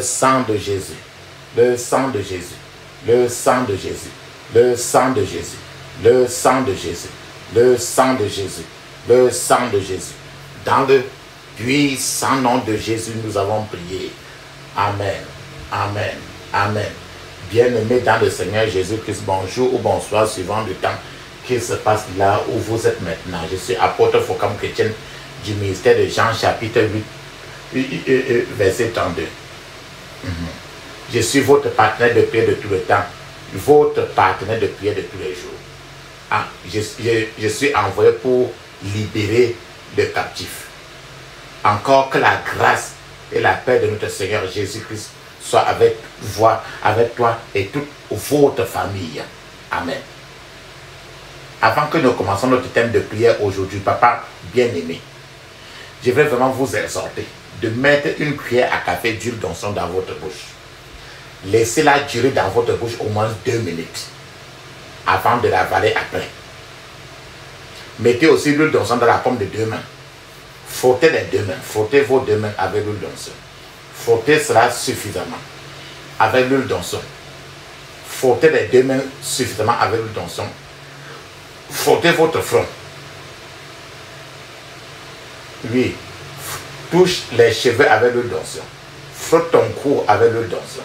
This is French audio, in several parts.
sang de Jésus, le sang de Jésus, le sang de Jésus, le sang de Jésus, le sang de Jésus, le sang de Jésus, le sang de Jésus. Dans le puissant nom de Jésus, nous avons prié. Amen, amen, amen. Bien-aimés dans le Seigneur Jésus-Christ, bonjour ou bonsoir, suivant le temps qui se passe là où vous êtes maintenant. Je suis apôtre Focam Chrétien du ministère de Jean, chapitre 8, verset 32. Je suis votre partenaire de prière de tout le temps, votre partenaire de prière de tous les jours. Ah, je suis envoyé pour libérer le captif. Encore que la grâce et la paix de notre Seigneur Jésus-Christ soient avec toi et toute votre famille. Amen. Avant que nous commençons notre thème de prière aujourd'hui, papa bien-aimé, je vais vraiment vous exhorter de mettre une cuillère à café d'huile d'onction dans votre bouche. Laissez-la durer dans votre bouche au moins 2 minutes avant de l'avaler après. Mettez aussi l'huile d'onction dans la paume de 2 mains. Frottez les 2 mains. Frottez vos 2 mains avec l'huile d'onction. Frottez cela suffisamment avec l'huile d'onction. Frottez les 2 mains suffisamment avec l'huile d'onction. Frottez votre front. Oui. Touche les cheveux avec l'huile d'onction. Frotte ton cou avec l'huile d'onction.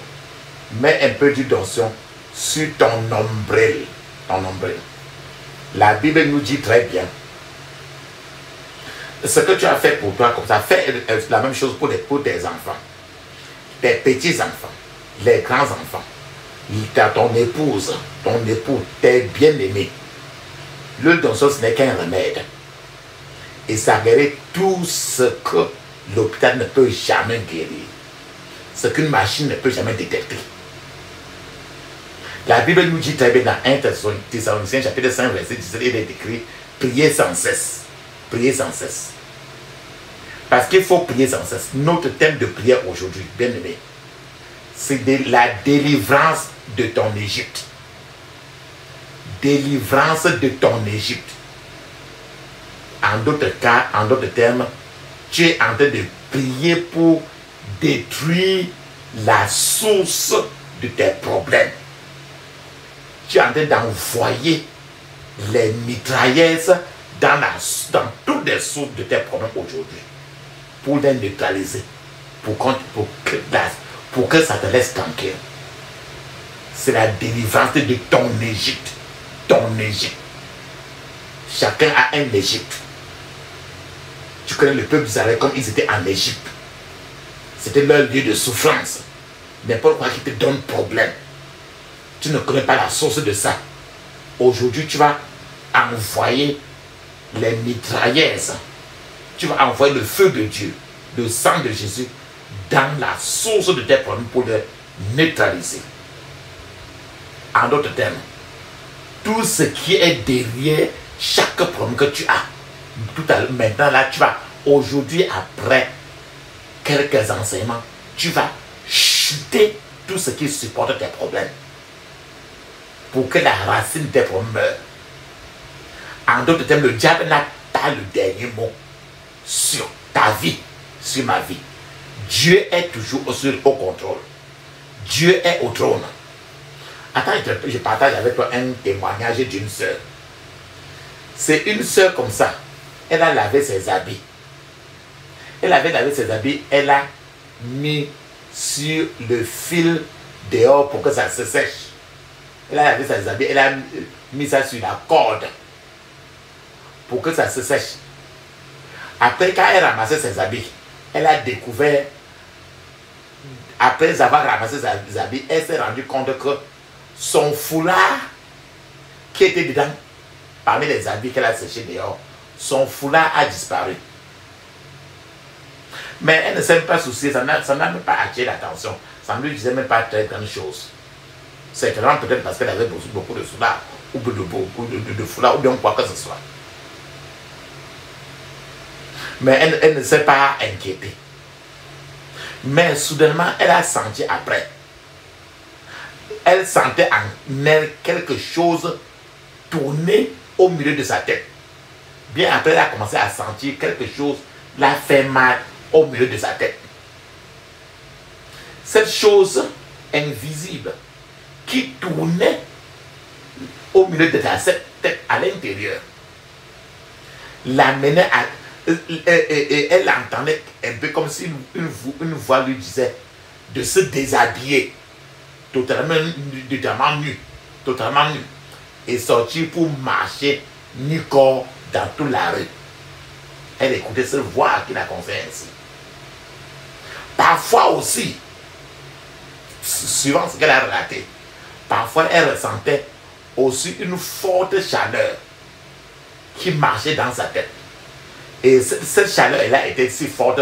Mets un peu d'huile d'onction sur ton nombril. Ton nombril. La Bible nous dit très bien. Ce que tu as fait pour toi comme ça, fais la même chose pour tes enfants. Tes petits-enfants. Les grands-enfants. Ton épouse, ton époux, tes bien-aimés. L'huile d'onction, ce n'est qu'un remède. Et ça guérit tout ce que l'hôpital ne peut jamais guérir. Ce qu'une machine ne peut jamais détecter. La Bible nous dit très bien dans 1 Thessaloniciens chapitre 5 verset 17, il est écrit priez sans cesse. Priez sans cesse. Parce qu'il faut prier sans cesse. Notre thème de prière aujourd'hui, bien aimé, c'est de la délivrance de ton Égypte. Délivrance de ton Égypte. En d'autres cas, en d'autres termes, tu es en train de prier pour détruire la source de tes problèmes. Tu es en train d'envoyer les mitrailleuses dans toutes les sources de tes problèmes aujourd'hui. Pour les neutraliser. Pour que ça te laisse tranquille. C'est la délivrance de ton Égypte. Ton Égypte. Chacun a un Égypte. Tu connais le peuple d'Israël comme ils étaient en Égypte. C'était leur lieu de souffrance. N'importe quoi qui te donne problème. Tu ne connais pas la source de ça. Aujourd'hui, tu vas envoyer les mitrailleuses. Tu vas envoyer le feu de Dieu, le sang de Jésus, dans la source de tes problèmes pour les neutraliser. En d'autres termes, tout ce qui est derrière chaque problème que tu as, tout à l'heure, maintenant là, tu vas, aujourd'hui, après quelques enseignements, tu vas chuter tout ce qui supporte tes problèmes pour que la racine de tes problèmes meure. En d'autres termes, le diable n'a pas le dernier mot sur ta vie, sur ma vie. Dieu est toujours au contrôle. Dieu est au trône. Attends, je partage avec toi un témoignage d'une sœur. C'est une sœur comme ça. Elle a lavé ses habits. Elle avait lavé ses habits. Elle a mis sur le fil dehors pour que ça se sèche. Elle a lavé ses habits. Elle a mis ça sur la corde pour que ça se sèche. Après, quand elle ramassait ses habits, elle a découvert, après avoir ramassé ses habits, elle s'est rendue compte que son foulard qui était dedans, parmi les habits qu'elle a séchés dehors, son foulard a disparu. Mais elle ne s'est même pas souciée, ça n'a même pas attiré l'attention. Ça ne lui disait même pas très grande chose. C'est vraiment peut-être parce qu'elle avait beaucoup de foulards, ou de foulards, ou bien quoi que ce soit. Mais elle ne s'est pas inquiétée. Mais soudainement, elle a senti après. Elle sentait en elle quelque chose tourner au milieu de sa tête. Bien après, elle a commencé à sentir quelque chose la fait mal au milieu de sa tête. cette chose invisible qui tournait au milieu de cette tête à l'intérieur l'amenait à... elle entendait un peu comme si une voix lui disait de se déshabiller totalement nu, et sortir pour marcher nu-corps dans toute la rue. Elle écoutait cette voix qui la conseillait ainsi. Parfois aussi, suivant ce qu'elle a relaté, parfois elle ressentait aussi une forte chaleur qui marchait dans sa tête. Et cette chaleur elle a été si forte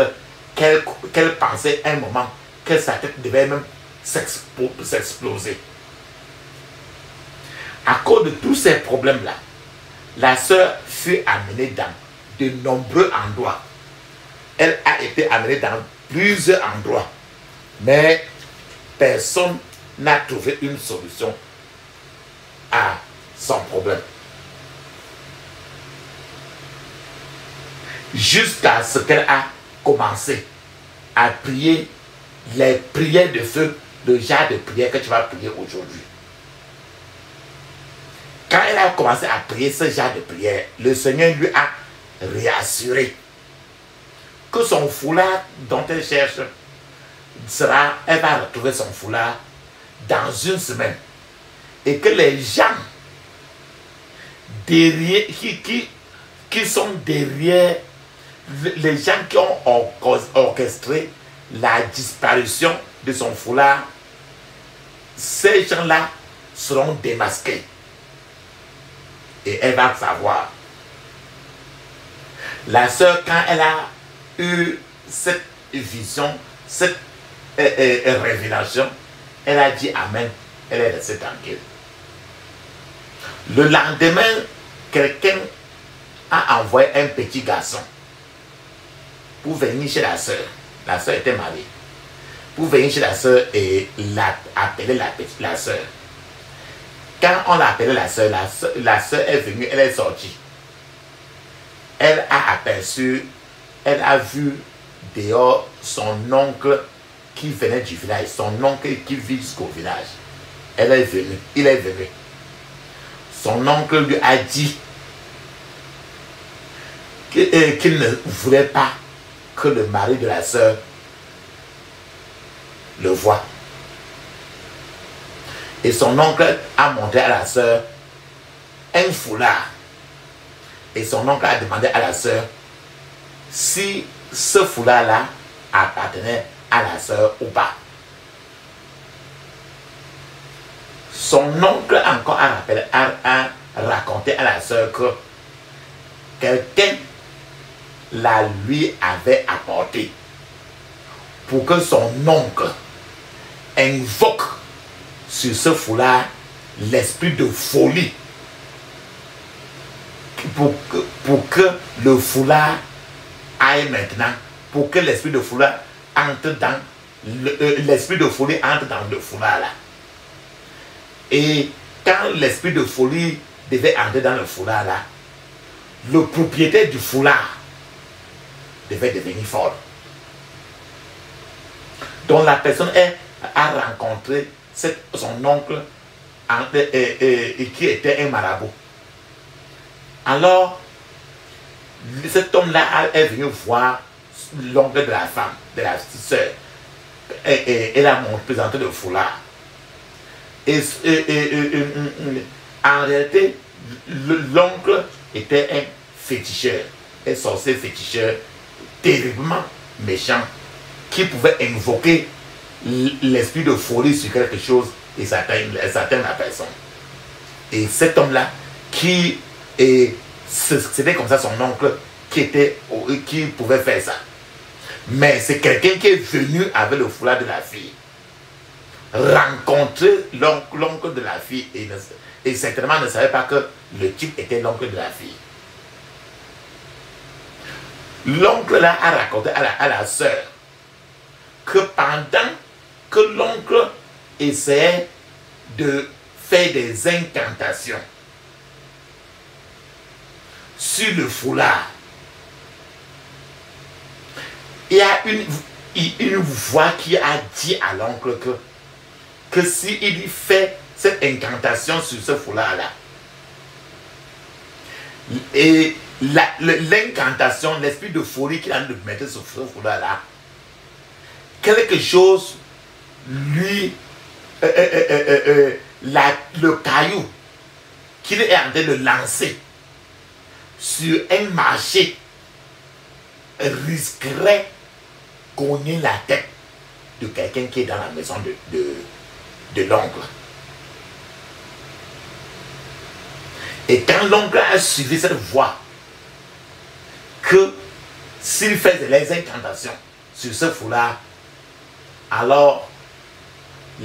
qu'elle pensait un moment que sa tête devait même s'exploser. À cause de tous ces problèmes-là, la sœur fut amenée dans de nombreux endroits. Elle a été amenée dans plusieurs endroits. Mais personne n'a trouvé une solution à son problème. Jusqu'à ce qu'elle a commencé à prier les prières de feu, le genre de prière que tu vas prier aujourd'hui. Quand elle a commencé à prier ce genre de prière, le Seigneur lui a réassuré que son foulard dont elle cherche elle va retrouver son foulard dans une semaine. Et que les gens derrière, qui sont derrière, les gens qui ont orchestré la disparition de son foulard, ces gens-là seront démasqués. Et elle va savoir. La sœur, quand elle a eu cette vision, cette révélation, elle a dit Amen. Elle est restée tranquille. Le lendemain, quelqu'un a envoyé un petit garçon pour venir chez la sœur. La sœur était mariée. Pour venir chez la sœur et appeler la sœur. Quand on l'a appelé la sœur est venue, elle est sortie. Elle a aperçu, elle a vu dehors son oncle qui venait du village, son oncle qui vit jusqu'au village. Elle est venue, il est venu. Son oncle lui a dit qu'il ne voulait pas que le mari de la sœur le voie. Et son oncle a montré à la sœur un foulard. Et son oncle a demandé à la sœur si ce foulard-là appartenait à la sœur ou pas. Son oncle encore a raconté à la sœur que quelqu'un la lui avait apporté pour que son oncle invoque sur ce foulard l'esprit de folie pour que le foulard aille maintenant, pour que l'esprit de foulard entre dans l'esprit de folie entre dans le foulard là. Et quand l'esprit de folie devait entrer dans le foulard là, le propriétaire du foulard devait devenir fort. Donc la personne a rencontré son oncle qui était un marabout. Alors, cet homme-là est venu voir l'oncle de la femme, de la sœur. Elle a présenté le foulard. Et en réalité, l'oncle était un féticheur, un sorcier féticheur terriblement méchant qui pouvait invoquer l'esprit de folie sur quelque chose et s'atteindre la personne. Et cet homme-là, c'était comme ça son oncle qui pouvait faire ça. Mais c'est quelqu'un qui est venu avec le foulard de la fille, rencontrer l'oncle de la fille et certainement ne savait pas que le type était l'oncle de la fille. L'oncle là a raconté à la sœur que pendant que l'oncle essayait de faire des incantations sur le foulard, il y a une voix qui a dit à l'oncle que s'il fait cette incantation sur ce foulard-là, et l'incantation, l'esprit de folie qu'il a de mettre sur ce foulard-là, quelque chose lui, le caillou qu'il est en train de lancer sur un marché risquerait cogner la tête de quelqu'un qui est dans la maison de l'oncle. Et quand l'oncle a suivi cette voie, que s'il fait les incantations sur ce foulard, alors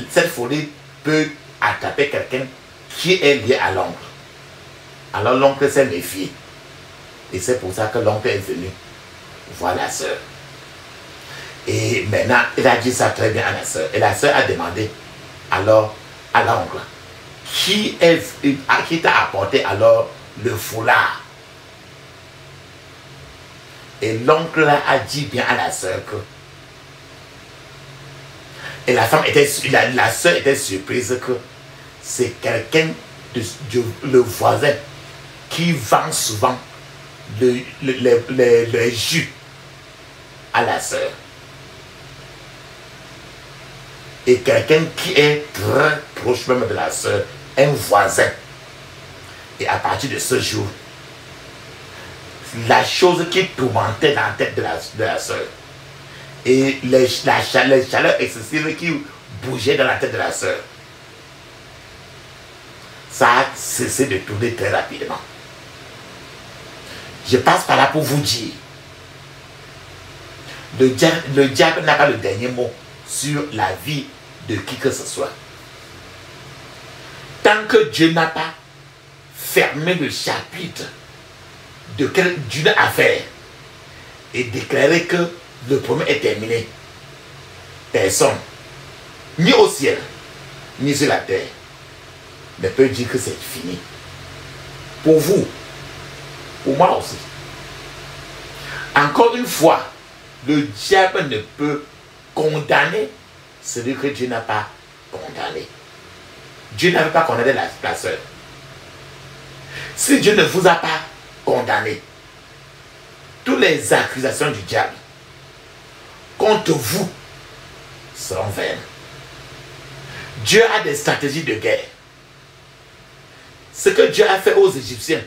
cette folie peut attraper quelqu'un qui est lié à l'oncle. Alors l'oncle s'est méfié. Et c'est pour ça que l'oncle est venu voir la soeur. Et maintenant, il a dit ça très bien à la soeur. Et la soeur a demandé alors à l'oncle, qui t'a apporté alors le foulard? Et l'oncle a dit bien à la soeur que... Et la soeur était surprise que c'est quelqu'un, le voisin, qui vend souvent le jus à la soeur. Et quelqu'un qui est très proche même de la soeur, un voisin. Et à partir de ce jour, la chose qui tourmentait la tête de la soeur, et les chaleurs excessives qui bougeaient dans la tête de la soeur, ça a cessé de tourner très rapidement. Je passe par là pour vous dire, le diable n'a pas le dernier mot sur la vie de qui que ce soit. Tant que Dieu n'a pas fermé le chapitre d'une affaire et déclaré que le premier est terminé, personne, ni au ciel, ni sur la terre, ne peut dire que c'est fini. Pour vous, pour moi aussi. Encore une fois, le diable ne peut condamner celui que Dieu n'a pas condamné. Dieu n'avait pas condamné la sœur. Si Dieu ne vous a pas condamné, toutes les accusations du diable contre vous seront vaines. Dieu a des stratégies de guerre. Ce que Dieu a fait aux Égyptiens,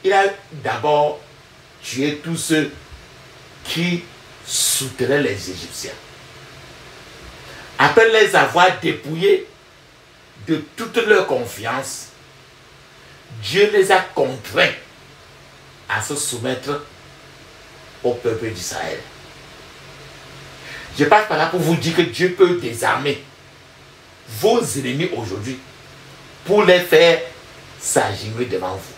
il a d'abord tué tous ceux qui soutenaient les Égyptiens. Après les avoir dépouillés de toute leur confiance, Dieu les a contraints à se soumettre au peuple d'Israël. Je passe par là pour vous dire que Dieu peut désarmer vos ennemis aujourd'hui pour les faire s'agenouiller devant vous.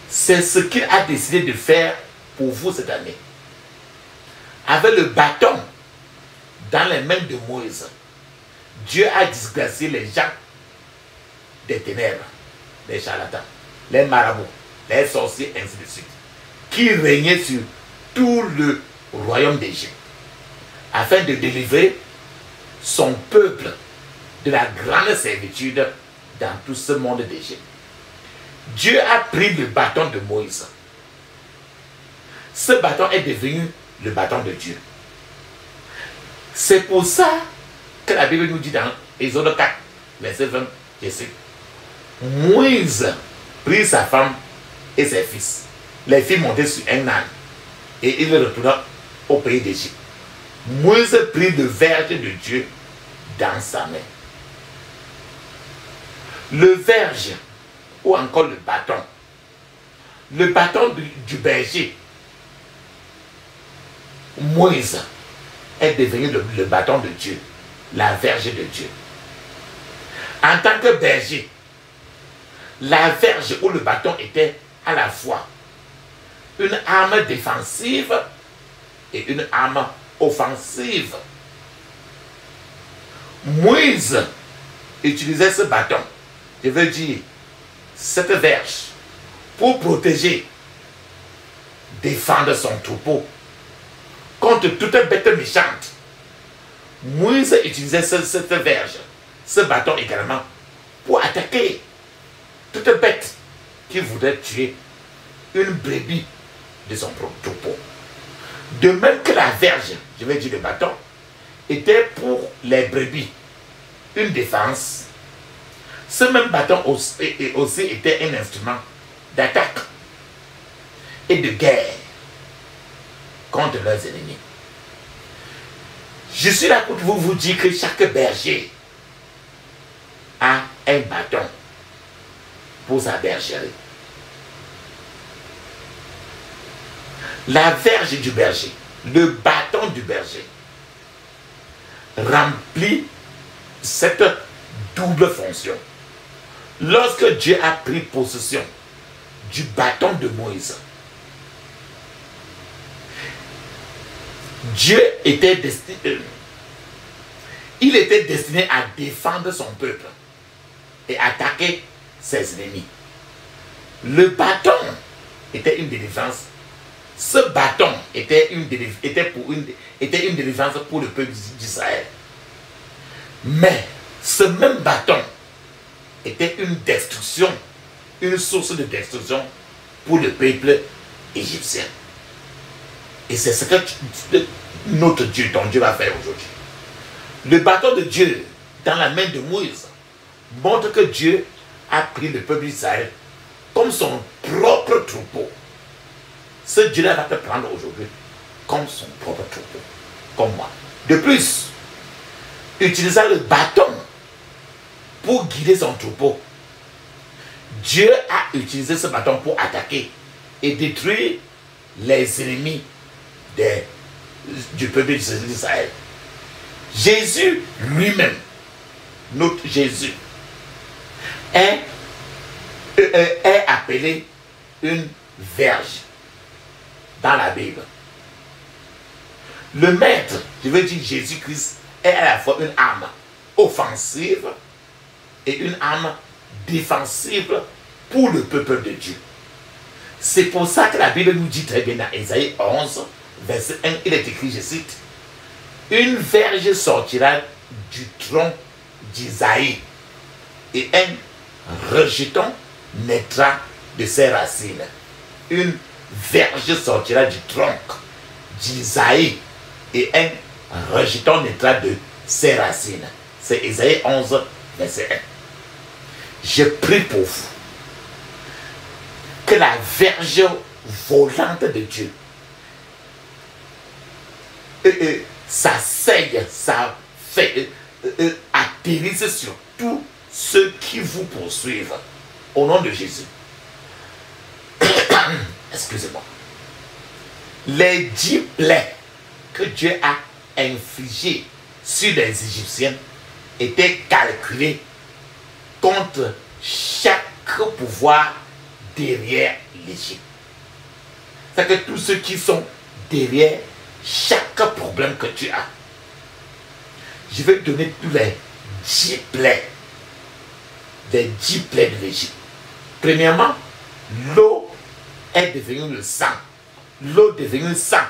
C'est ce qu'il a décidé de faire pour vous cette année. Avec le bâton dans les mains de Moïse, Dieu a disgracé les gens des ténèbres, les charlatans, les marabouts, les sorciers, ainsi de suite, qui régnaient sur tout le royaume d'Égypte, afin de délivrer son peuple de la grande servitude dans tout ce monde d'Égypte. Dieu a pris le bâton de Moïse. Ce bâton est devenu le bâton de Dieu. C'est pour ça que la Bible nous dit dans Exode 4, verset 20, je sais, Moïse prit sa femme et ses fils. Les filles montaient sur un âne et il retourna au pays d'Égypte. Moïse prit le verge de Dieu dans sa main. Le verge, ou encore le bâton du berger, Moïse est devenu le bâton de Dieu, la verge de Dieu. En tant que berger, la verge ou le bâton était à la fois une arme défensive et une arme offensive. Moïse utilisait ce bâton, je veux dire cette verge, pour protéger, défendre son troupeau, contre toute bête méchante. Moïse utilisait cette verge, ce bâton également, pour attaquer toute bête qui voudrait tuer une brebis de son troupeau. De même que la verge, je vais dire le bâton, était pour les brebis une défense, ce même bâton aussi était un instrument d'attaque et de guerre contre leurs ennemis. Je suis là pour vous dire que chaque berger a un bâton pour sa bergerie. La verge du berger, le bâton du berger, remplit cette double fonction. Lorsque Dieu a pris possession du bâton de Moïse, Dieu était destiné, il était destiné à défendre son peuple et attaquer ses ennemis. Le bâton était une délivrance. Ce bâton était une délivrance pour le peuple d'Israël. Mais ce même bâton était une destruction, une source de destruction pour le peuple égyptien. Et c'est ce que notre Dieu, ton Dieu, va faire aujourd'hui. Le bâton de Dieu dans la main de Moïse montre que Dieu a pris le peuple d'Israël comme son propre troupeau. Ce Dieu-là va te prendre aujourd'hui comme son propre troupeau, comme moi. De plus, utilisant le bâton pour guider son troupeau, Dieu a utilisé ce bâton pour attaquer et détruire les ennemis du peuple d'Israël. Jésus lui-même, notre Jésus, est appelé une verge dans la Bible. Le maître, je veux dire Jésus-Christ, est à la fois une arme offensive et une arme défensive pour le peuple de Dieu. C'est pour ça que la Bible nous dit très bien dans Ésaïe 11, verset 1, il est écrit, je cite, « Une verge sortira du tronc d'Isaïe et un rejeton naîtra de ses racines. » Une verge sortira du tronc d'Isaïe et un rejeton naîtra de ses racines. C'est Ésaïe 11, verset 1. Je prie pour vous que la verge volante de Dieu s'asseye, ça fait atterrisse sur tous ceux qui vous poursuivent au nom de Jésus. Excusez-moi. Les 10 plaies que Dieu a infligées sur les Égyptiens étaient calculées contre chaque pouvoir derrière l'Égypte. C'est que tous ceux qui sont derrière chaque problème que tu as, je vais te donner tous les 10 plaies. Les 10 plaies de l'Égypte. Premièrement, l'eau est devenue le sang. L'eau devenue sang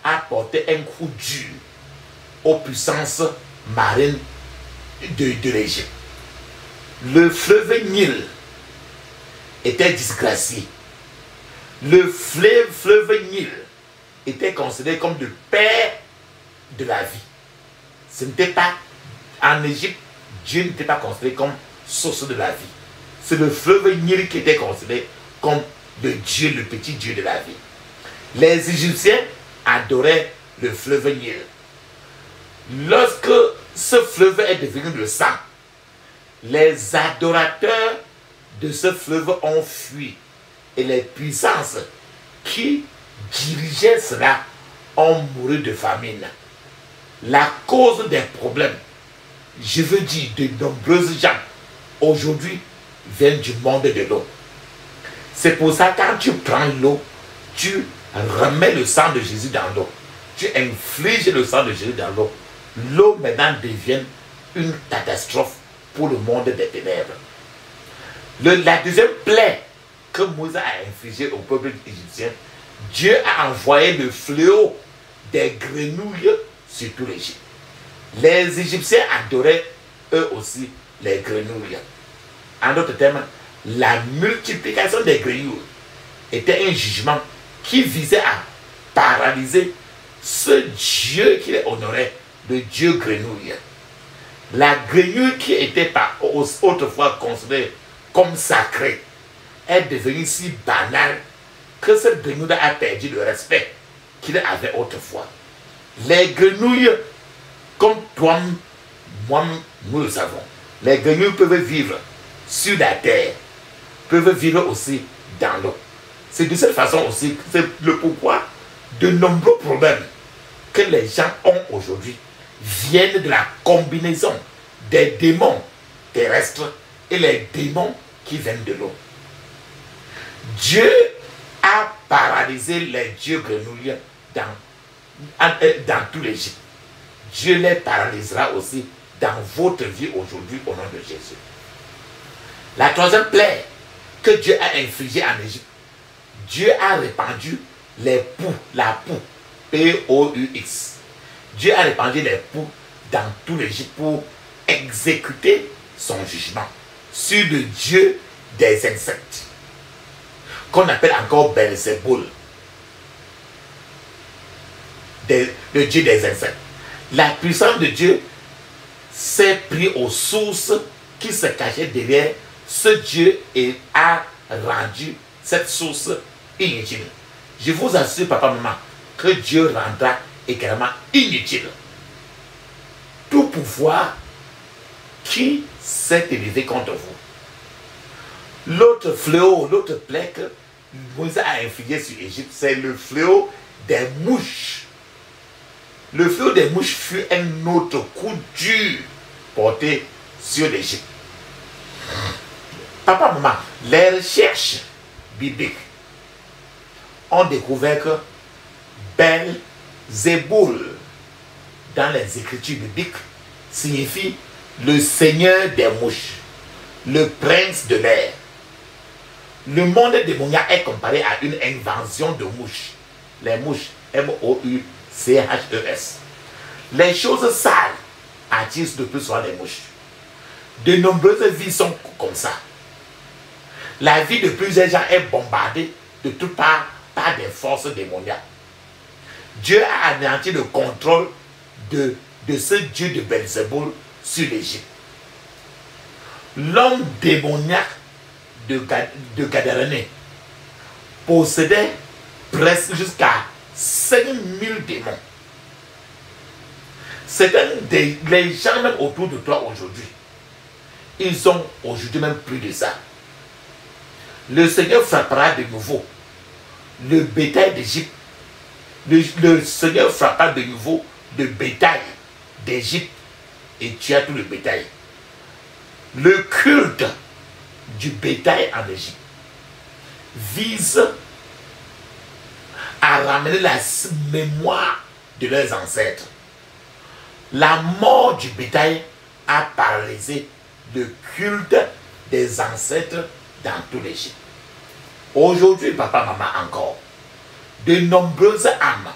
a porté un coup dur aux puissances marines de l'Égypte. Le fleuve Nil était disgracié. Le fleuve Nil était considéré comme le père de la vie. Ce n'était pas, en Égypte, Dieu n'était pas considéré comme source de la vie. C'est le fleuve Nil qui était considéré comme le Dieu, le petit Dieu de la vie. Les Égyptiens adoraient le fleuve Nil. Lorsque ce fleuve est devenu le sang, les adorateurs de ce fleuve ont fui et les puissances qui dirigeaient cela ont mouru de famine. La cause des problèmes, je veux dire de nombreuses gens aujourd'hui, viennent du monde de l'eau. C'est pour ça que quand tu prends l'eau, tu remets le sang de Jésus dans l'eau. Tu infliges le sang de Jésus dans l'eau. L'eau maintenant devient une catastrophe pour le monde des ténèbres. La deuxième plaie que Moïse a infligée au peuple égyptien, Dieu a envoyé le fléau des grenouilles sur tout l'Égypte. Les Égyptiens adoraient eux aussi les grenouilles. En d'autres termes, la multiplication des grenouilles était un jugement qui visait à paralyser ce Dieu qui les honorait, le Dieu grenouille. La grenouille qui était autrefois considérée comme sacrée est devenue si banale que cette grenouille a perdu le respect qu'il avait autrefois. Les grenouilles, comme toi, moi, nous le savons, les grenouilles peuvent vivre sur la terre, peuvent vivre aussi dans l'eau. C'est de cette façon aussi, c'est le pourquoi de nombreux problèmes que les gens ont aujourd'hui viennent de la combinaison des démons terrestres et les démons qui viennent de l'eau. Dieu a paralysé les dieux grenouilles dans tout l'Égypte. Dieu les paralysera aussi dans votre vie aujourd'hui au nom de Jésus. La troisième plaie que Dieu a infligée en Égypte, Dieu a répandu les poux, la poux, P-O-U-X. Dieu a répandu les poux dans tout l'Égypte pour exécuter son jugement sur le Dieu des insectes, qu'on appelle encore Belzéboul, le Dieu des insectes. La puissance de Dieu s'est prise aux sources qui se cachaient derrière ce Dieu et a rendu cette source inutile. Je vous assure, papa, maman, que Dieu rendra également inutile tout pouvoir qui s'est élevé contre vous. L'autre fléau, l'autre plaie que Moïse a infligé sur l'Égypte, c'est le fléau des mouches. Le fléau des mouches fut un autre coup dur porté sur l'Égypte. Papa, maman, les recherches bibliques ont découvert que Belzéboul, dans les écritures bibliques, signifie le seigneur des mouches, le prince de l'air. Le monde démoniaque est comparé à une invention de mouches. Les mouches, M-O-U-C-H-E-S. Les choses sales attirent de plus souvent les mouches. De nombreuses vies sont comme ça. La vie de plusieurs gens est bombardée de toutes parts par des forces démoniaques. Dieu a anéanti le contrôle de ce Dieu de Belzéboul sur l'Égypte. L'homme démoniaque de Gadarénée possédait presque jusqu'à 5000 démons. Les gens même autour de toi aujourd'hui, ils sont aujourd'hui même plus de ça. Le Seigneur frappera de nouveau le bétail d'Égypte. Le Seigneur frappera de nouveau le bétail d'Égypte et tuera tout le bétail. Le culte du bétail en Égypte vise à ramener la mémoire de leurs ancêtres. La mort du bétail a paralysé le culte des ancêtres dans tout l'Égypte. Aujourd'hui, papa, maman, encore, de nombreuses âmes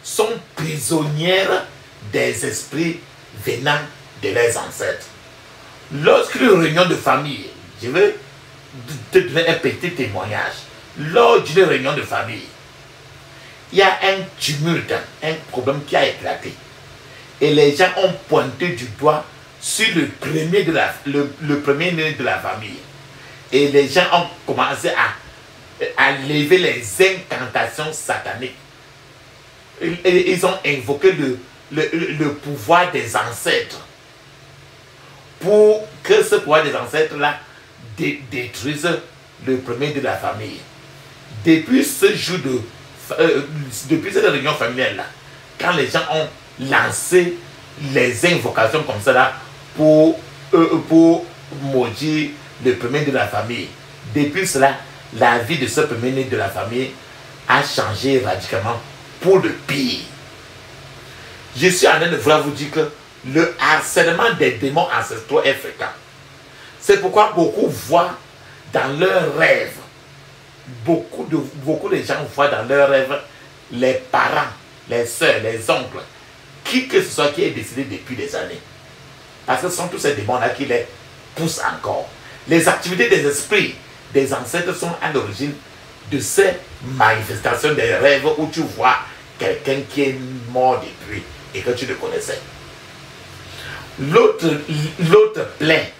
sont prisonnières des esprits venant de leurs ancêtres. Lorsqu'une réunion de famille, je veux te donner un petit témoignage, lors d'une réunion de famille, il y a un tumulte, un problème qui a éclaté. Et les gens ont pointé du doigt sur le premier né de la famille. Et les gens ont commencé à lever les incantations sataniques. Ils ont invoqué le pouvoir des ancêtres pour que ce pouvoir des ancêtres-là détruise le premier de la famille. Depuis ce jour depuis cette réunion familiale-là, quand les gens ont lancé les invocations comme ça là pour maudire le premier de la famille, depuis cela, la vie de ce premier-né de la famille a changé radicalement pour le pire. Je suis en train de vouloir vous dire que le harcèlement des démons ancestraux est fréquent. C'est pourquoi beaucoup voient dans leurs rêves, beaucoup de gens voient dans leurs rêves les parents les sœurs, les oncles, qui que ce soit qui est décédé depuis des années. Parce que ce sont tous ces démons-là qui les poussent encore. Les activités des esprits des ancêtres sont à l'origine de ces manifestations des rêves où tu vois quelqu'un qui est mort depuis et que tu le connaissais. L'autre plaie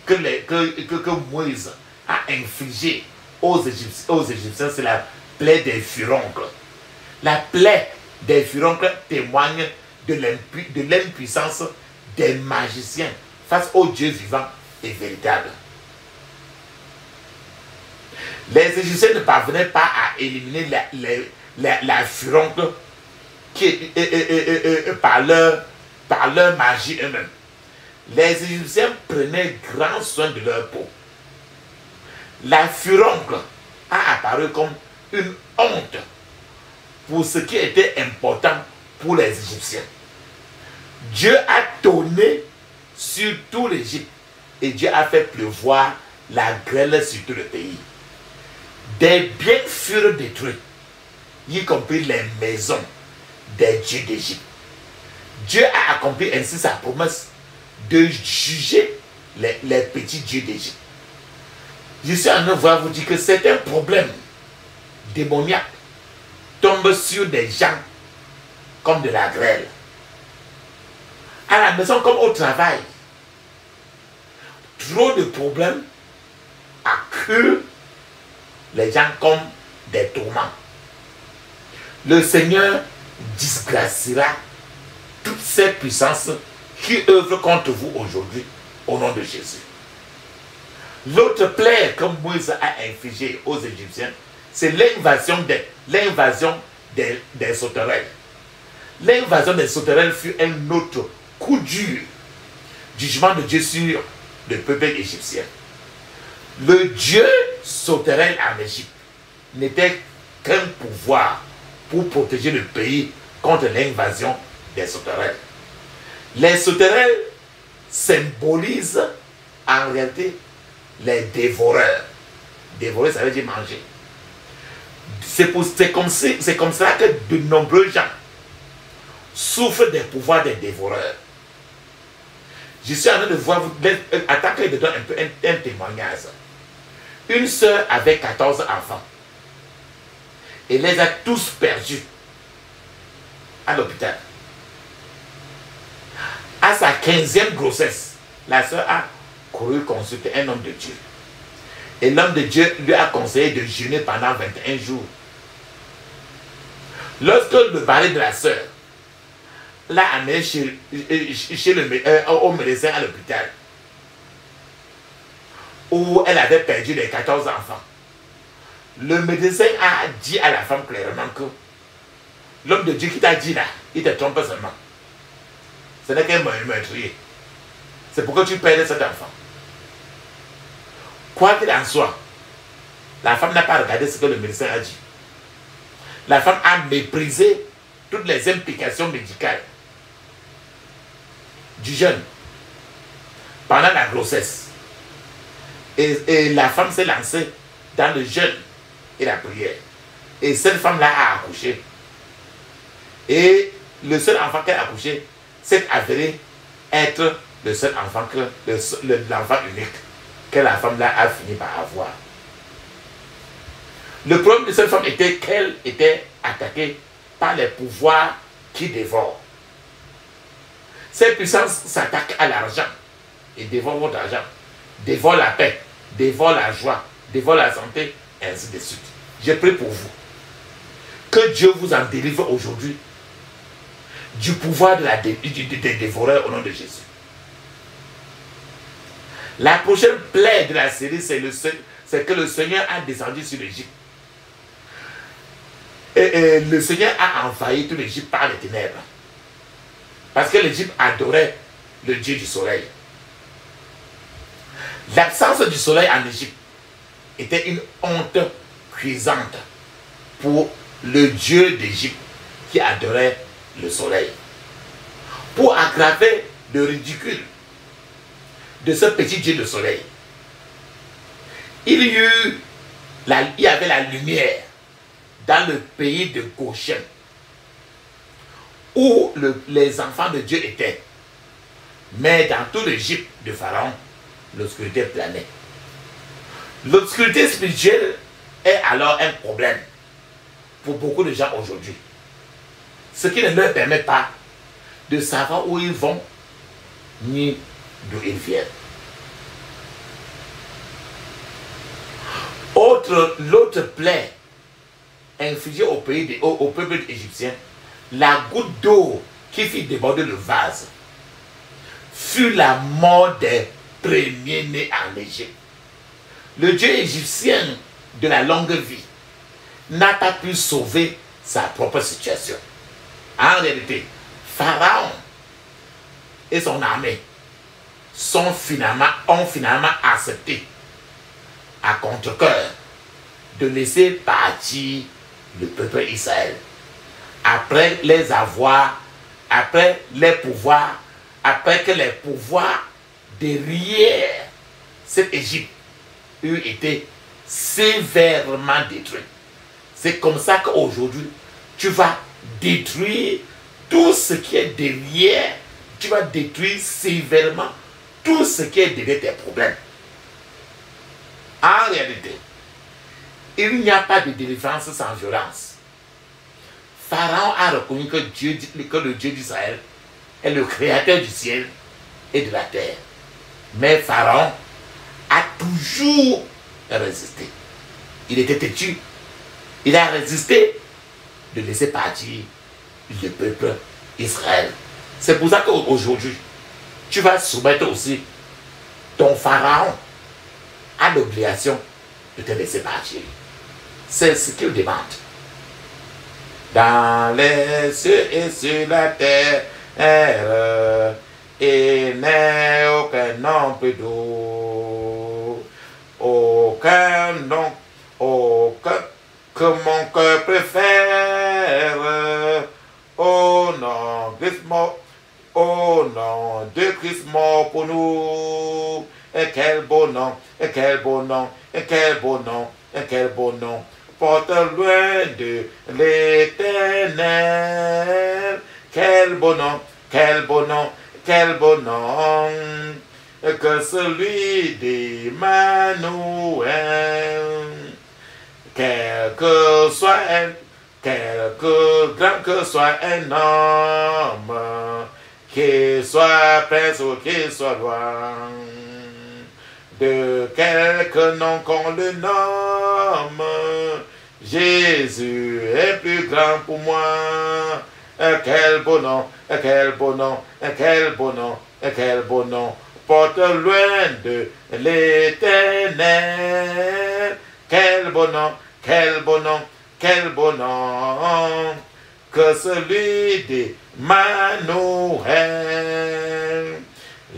que Moïse a infligée aux Égyptiens, c'est la plaie des furoncles. La plaie des furoncles témoigne de l'impuissance des magiciens face au Dieu vivant et véritable. Les Égyptiens ne parvenaient pas à éliminer la furoncle par leur magie eux-mêmes. Les Égyptiens prenaient grand soin de leur peau. La furoncle a apparu comme une honte pour ce qui était important pour les Égyptiens. Dieu a tonné sur tout l'Égypte et Dieu a fait pleuvoir la grêle sur tout le pays. Des biens furent détruits, y compris les maisons des dieux d'Égypte. Dieu a accompli ainsi sa promesse de juger les petits dieux d'Égypte. Je suis en train de vous dire que certains problèmes démoniaques tombent sur des gens comme de la grêle. À la maison comme au travail, trop de problèmes acculent les gens comme des tourments. Le Seigneur disgraciera toutes ces puissances qui œuvrent contre vous aujourd'hui au nom de Jésus. L'autre plaie que Moïse a infligée aux Égyptiens, c'est l'invasion des sauterelles. L'invasion des sauterelles fut un autre coup dur du jugement de Dieu sur le peuple égyptien. Le dieu sauterelle en Égypte n'était qu'un pouvoir pour protéger le pays contre l'invasion des sauterelles. Les sauterelles symbolisent en réalité les dévoreurs. Dévorer, ça veut dire manger. C'est comme ça que de nombreux gens souffrent des pouvoirs des dévoreurs. Je suis en train de voir, attendez de donner un peu un témoignage. Une sœur avait 14 enfants. Elle les a tous perdus à l'hôpital. À sa 15e grossesse, la sœur a couru consulter un homme de Dieu. Et l'homme de Dieu lui a conseillé de jeûner pendant 21 jours. Lorsque le mari de la sœur l'a amené au médecin à l'hôpital, où elle avait perdu les 14 enfants, le médecin a dit à la femme clairement que l'homme de Dieu qui t'a dit là, il te trompe seulement. Ce n'est qu'un meurtrier. C'est pourquoi tu perds cet enfant. Quoi qu'il en soit, la femme n'a pas regardé ce que le médecin a dit. La femme a méprisé toutes les implications médicales du jeûne pendant la grossesse. Et la femme s'est lancée dans le jeûne et la prière. Et cette femme-là a accouché. Et le seul enfant qu'elle a accouché s'est avéré être le seul enfant, l'enfant unique que la femme-là a fini par avoir. Le problème de cette femme était qu'elle était attaquée par les pouvoirs qui dévorent. Ces puissances s'attaquent à l'argent et dévorent votre argent, dévorent la paix, dévorent la joie, dévorent la santé, et ainsi de suite. Je prie pour vous. Que Dieu vous en délivre aujourd'hui du pouvoir des dévoreurs au nom de Jésus. La prochaine plaie de la série, c'est que le Seigneur a descendu sur l'Égypte. Et le Seigneur a envahi tout l'Égypte par les ténèbres. Parce que l'Égypte adorait le Dieu du soleil. L'absence du soleil en Égypte était une honte cuisante pour le Dieu d'Égypte qui adorait le soleil. Pour aggraver le ridicule de ce petit Dieu de soleil, il y avait la lumière dans le pays de Goshen. où les enfants de Dieu étaient. Mais dans tout l'Égypte de Pharaon, l'obscurité planait. L'obscurité spirituelle est alors un problème pour beaucoup de gens aujourd'hui. Ce qui ne leur permet pas de savoir où ils vont ni d'où ils viennent. L'autre plaie infligée au peuple égyptien, la goutte d'eau qui fit déborder le vase, fut la mort des premiers-nés en Égypte. Le Dieu égyptien de la longue vie n'a pas pu sauver sa propre situation. En réalité, Pharaon et son armée ont finalement accepté à contre-cœur de laisser partir le peuple Israël. Après que les pouvoirs derrière cette Égypte eurent été sévèrement détruits. C'est comme ça qu'aujourd'hui, tu vas détruire tout ce qui est derrière, tu vas détruire sévèrement tout ce qui est derrière tes problèmes. En réalité, il n'y a pas de délivrance sans violence. Pharaon a reconnu que le Dieu d'Israël est le créateur du ciel et de la terre. Mais Pharaon a toujours résisté. Il était têtu. Il a résisté de laisser partir le peuple Israël. C'est pour ça qu'aujourd'hui, tu vas soumettre aussi ton Pharaon à l'obligation de te laisser partir. C'est ce qu'il demande. Dans les cieux et sur la terre, il n'est aucun nom plus doux, aucun nom, aucun que mon cœur préfère. Au nom de Christ mort, au nom de Christ mort pour nous. Et quel beau nom, et quel beau nom, et quel beau nom, et quel beau nom. Porte loin de l'Éternel. Quel beau nom, quel beau nom, quel beau nom que celui d'Emmanuel. Quelque grand que soit un homme, qu'il soit prince ou qu'il soit roi, de quelque nom qu'on le nomme, Jésus est plus grand pour moi. Quel beau nom, quel beau nom, quel beau nom, quel beau nom, porte loin de l'Éternel. Quel beau nom, quel beau nom, quel beau nom que celui d'Emmanuel.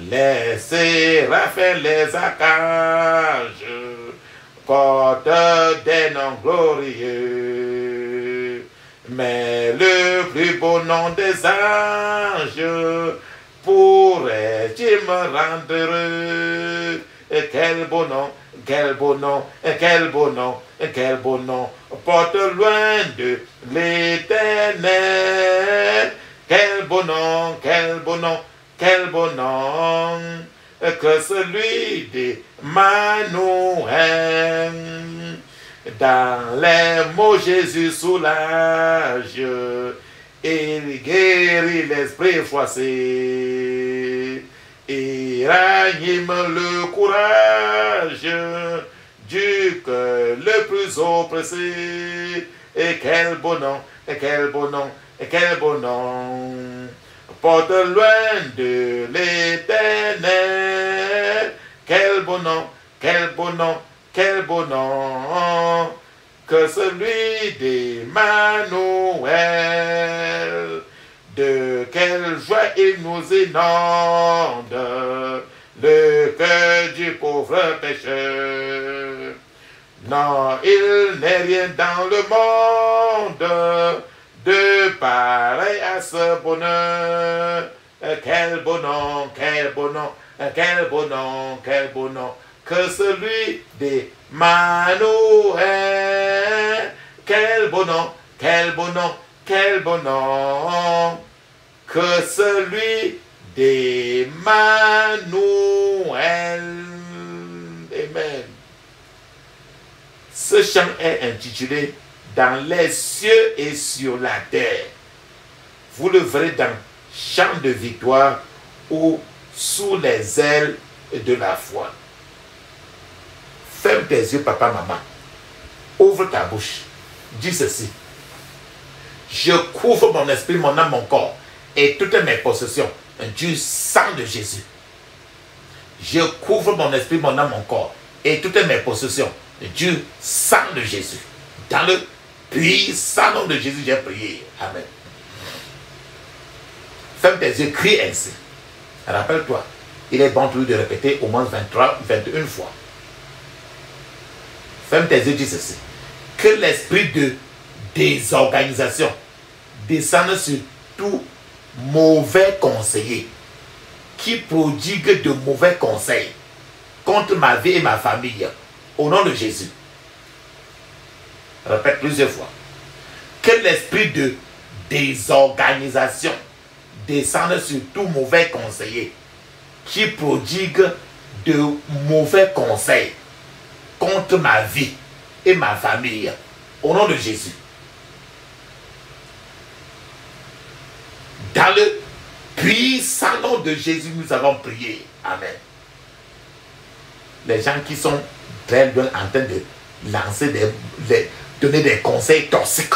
Les séraphins, les archanges portent des noms glorieux, mais le plus beau nom des anges pourrait-il me rendre heureux? Et quel beau nom, quel beau nom, quel beau nom, quel beau nom, porte loin de l'Éternel. Quel beau nom, quel beau nom, quel beau nom que celui d'Emmanuel. Dans les mots Jésus soulage, il guérit l'esprit froissé, il ranime le courage du cœur le plus oppressé. Et quel beau nom, et quel beau nom, et quel beau nom, porte loin de l'Éternel. Quel beau nom, quel beau nom, quel beau nom que celui d'Emmanuel. De quelle joie il nous inonde le cœur du pauvre pécheur. Non, il n'est rien dans le monde de pareil à ce bonheur. Quel beau nom, quel beau nom, quel beau nom, quel beau nom que celui d'Emmanuel. Quel beau nom, quel beau nom, quel beau nom que celui d'Emmanuel. Amen. Ce chant est intitulé « Dans les cieux et sur la terre ». Vous le verrez dans « Chant de victoire » ou « Sous les ailes de la foi ». Ferme tes yeux, papa, maman. Ouvre ta bouche. Dis ceci. Je couvre mon esprit, mon âme, mon corps et toutes mes possessions du sang de Jésus. Je couvre mon esprit, mon âme, mon corps et toutes mes possessions du sang de Jésus. Dans le puissant nom de Jésus, j'ai prié. Amen. Ferme tes yeux, crie ainsi. Rappelle-toi, il est bon pour lui de répéter au moins 21 fois. Ferme tes yeux, dis ceci. Que l'esprit de désorganisation descende sur tout mauvais conseiller qui prodigue de mauvais conseils contre ma vie et ma famille, au nom de Jésus. Répète plusieurs fois. Que l'esprit de désorganisation descende sur tout mauvais conseiller qui prodigue de mauvais conseils contre ma vie et ma famille, au nom de Jésus. Dans le puissant nom de Jésus, nous avons prié. Amen. Les gens qui sont très bien en train de lancer donner des conseils toxiques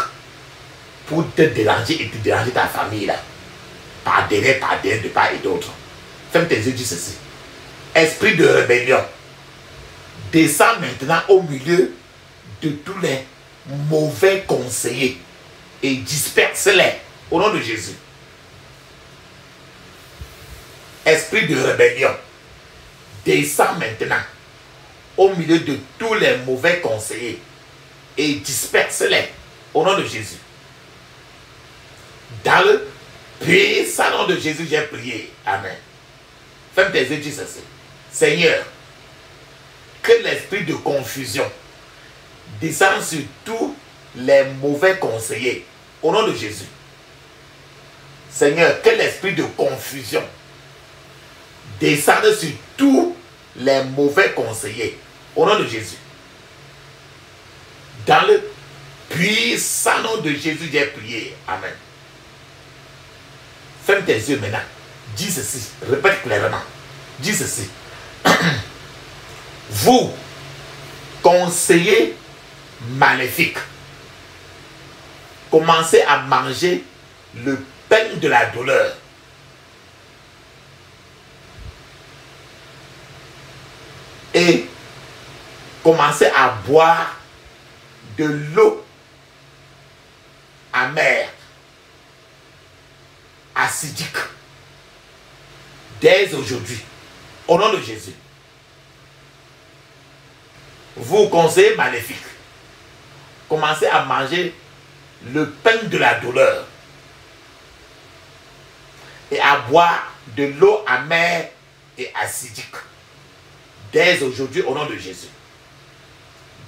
pour te déranger et te déranger ta famille là. Par derrière, de part et d'autre. Ferme tes yeux, dis ceci. Esprit de rébellion, descends maintenant au milieu de tous les mauvais conseillers et disperse-les au nom de Jésus. Esprit de rébellion, descends maintenant au milieu de tous les mauvais conseillers et disperse-les au nom de Jésus. Dans le puissant nom de Jésus, j'ai prié. Amen. Ferme tes yeux, dis ceci. Seigneur, que l'esprit de confusion descende sur tous les mauvais conseillers au nom de Jésus. Seigneur, que l'esprit de confusion descende sur tous les mauvais conseillers au nom de Jésus. Dans le puissant nom de Jésus, j'ai prié. Amen. Ferme tes yeux maintenant. Dis ceci. Répète clairement. Dis ceci. Vous, conseillers maléfiques, commencez à manger le pain de la douleur. Et commencez à boire de l'eau amère, acidique, dès aujourd'hui, au nom de Jésus. Vous, conseillers maléfiques, commencez à manger le pain de la douleur et à boire de l'eau amère et acidique dès aujourd'hui au nom de Jésus.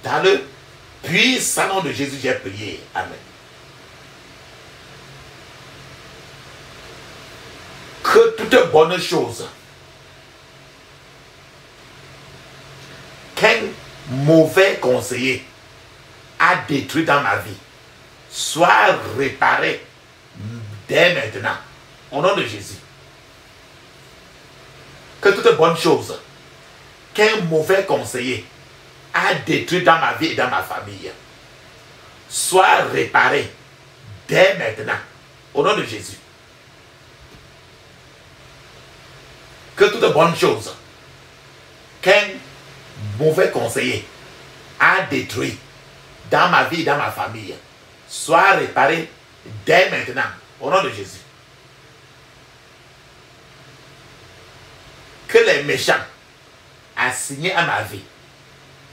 Dans le puissant nom de Jésus, j'ai prié. Amen. Que toute bonne chose qu'un mauvais conseiller a détruit dans ma vie soit réparé dès maintenant au nom de Jésus. Que toute bonne chose qu'un mauvais conseiller a détruit dans ma vie et dans ma famille soit réparé dès maintenant au nom de Jésus. Que toute bonne chose qu'un mauvais conseiller a détruit dans ma vie et dans ma famille soit réparé dès maintenant au nom de Jésus. Que les méchants assignés à ma vie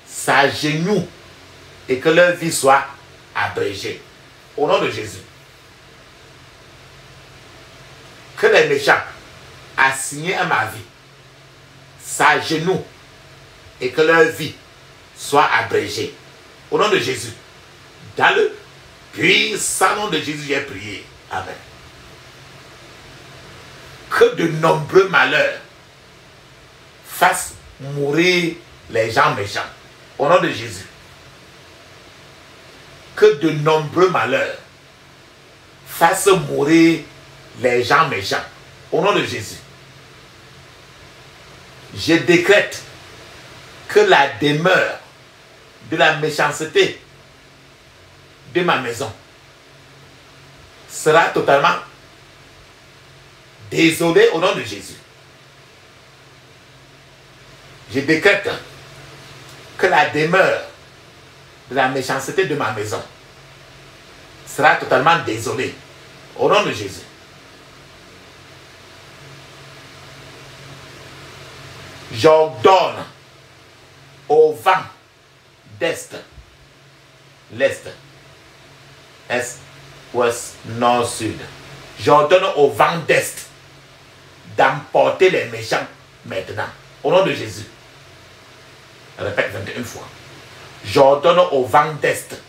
s'agenouillent et que leur vie soit abrégée au nom de Jésus. Que les méchants assignés à ma vie s'agenouillent et que leur vie soit abrégée au nom de Jésus. Dans le puissant nom de Jésus, j'ai prié. Amen. que de nombreux malheurs fassent mourir les gens méchants. Au nom de Jésus. Que de nombreux malheurs fassent mourir les gens méchants. Au nom de Jésus. Je décrète que la demeure de la méchanceté de ma maison sera totalement désolée au nom de Jésus. Je décrète que la demeure de la méchanceté de ma maison sera totalement désolée au nom de Jésus. J'ordonne au vent d'est, l'est, est, ouest, nord, sud. J'ordonne au vent d'est d'emporter les méchants maintenant. Au nom de Jésus. Répète 21 fois. J'ordonne au vent d'est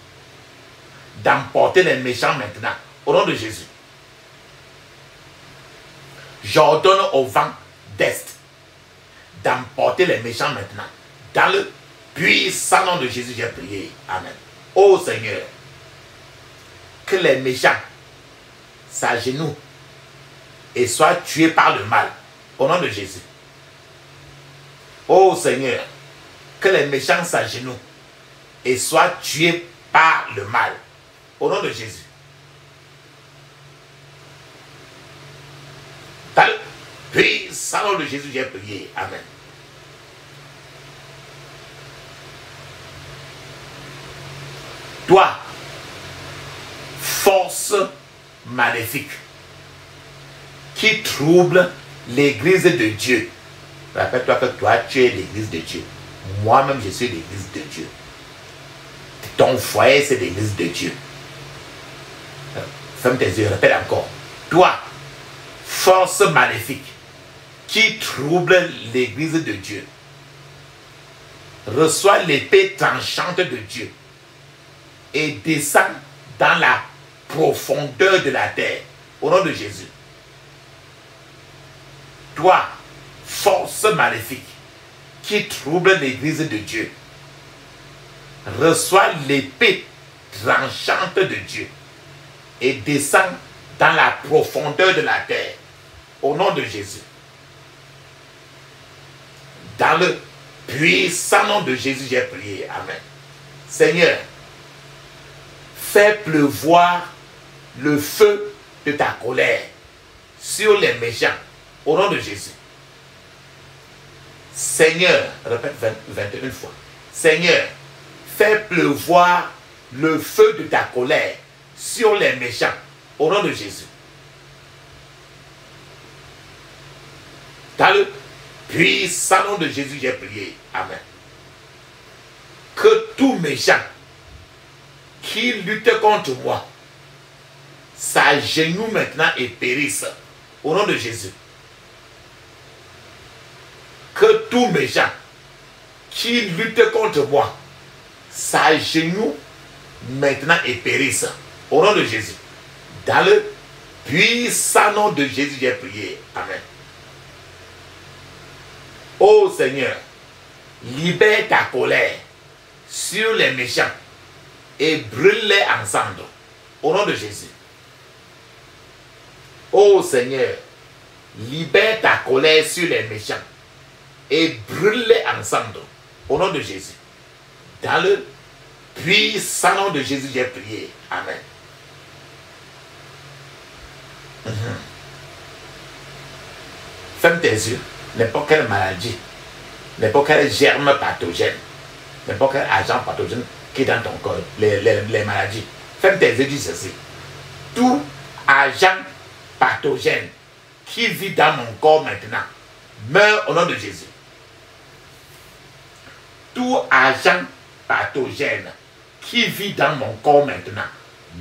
d'emporter les méchants maintenant. Au nom de Jésus. J'ordonne au vent d'est d'emporter les méchants maintenant. Dans le puissant nom de Jésus, j'ai prié. Amen. Ô Seigneur, que les méchants s'agenouillent et soient tués par le mal. Au nom de Jésus. Ô Seigneur, que les méchants s'agenouillent et soient tués par le mal. Au nom de Jésus. Dans le puissant nom de Jésus, j'ai prié. Amen. Toi, force maléfique qui trouble l'église de Dieu. Rappelle-toi que toi, tu es l'église de Dieu. Moi-même, je suis l'église de Dieu. Ton foyer, c'est l'église de Dieu. Ferme tes yeux, répète encore. Toi, force maléfique qui trouble l'église de Dieu, reçois l'épée tranchante de Dieu et descend dans la profondeur de la terre. Au nom de Jésus. Toi, force maléfique qui trouble l'église de Dieu, reçois l'épée tranchante de Dieu et descend dans la profondeur de la terre. Au nom de Jésus. Dans le puissant nom de Jésus, j'ai prié. Amen. Seigneur, fais pleuvoir le feu de ta colère sur les méchants. Au nom de Jésus. Seigneur, répète 21 fois. Seigneur, fais pleuvoir le feu de ta colère sur les méchants. Au nom de Jésus. Dans le puissant nom de Jésus, j'ai prié. Amen. Que tout méchant qui lutte contre moi s'agenouille maintenant et périsse. Au nom de Jésus. Que tout méchant qui lutte contre moi s'agenouille maintenant et périsse. Au nom de Jésus. Dans le puissant nom de Jésus, j'ai prié. Amen. Ô Seigneur, libère ta colère sur les méchants et brûle-les en cendres. Au nom de Jésus. Ô Seigneur, libère ta colère sur les méchants et brûle-les en cendres. Au nom de Jésus. Dans le puissant nom de Jésus, j'ai prié. Amen. Ferme tes yeux. N'importe quelle maladie, n'importe quel germe pathogène, n'importe quel agent pathogène qui est dans ton corps, les maladies. Ferme tes yeux, dis ceci. Tout agent pathogène qui vit dans mon corps maintenant, meurt au nom de Jésus. Tout agent pathogène qui vit dans mon corps maintenant,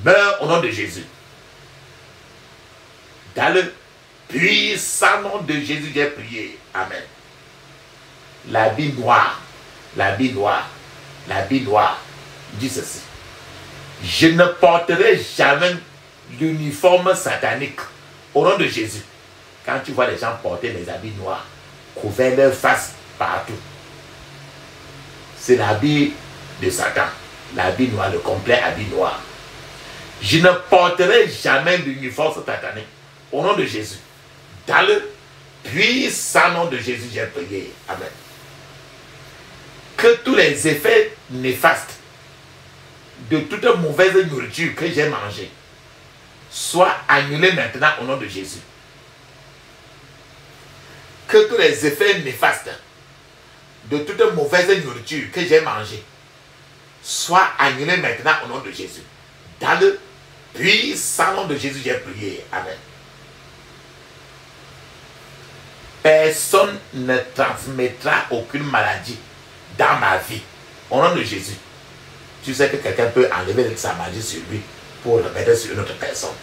meurt au nom de Jésus. Dans le puissant nom de Jésus, j'ai prié. Amen. L'habit noir, l'habit noir, l'habit noir, dit ceci. Je ne porterai jamais l'uniforme satanique au nom de Jésus. Quand tu vois les gens porter les habits noirs, couverts leur face partout, c'est l'habit de Satan. L'habit noir, le complet habit noir. Je ne porterai jamais l'uniforme satanique. Au nom de Jésus. Dans le puissant nom de Jésus, j'ai prié. Amen. Que tous les effets néfastes de toute mauvaise nourriture que j'ai mangée soient annulés maintenant au nom de Jésus. Que tous les effets néfastes de toute mauvaise nourriture que j'ai mangée soient annulés maintenant au nom de Jésus. Dans le puissant nom de Jésus, j'ai prié. Amen. Personne ne transmettra aucune maladie dans ma vie. Au nom de Jésus. Tu sais que quelqu'un peut enlever sa maladie sur lui pour le mettre sur une autre personne.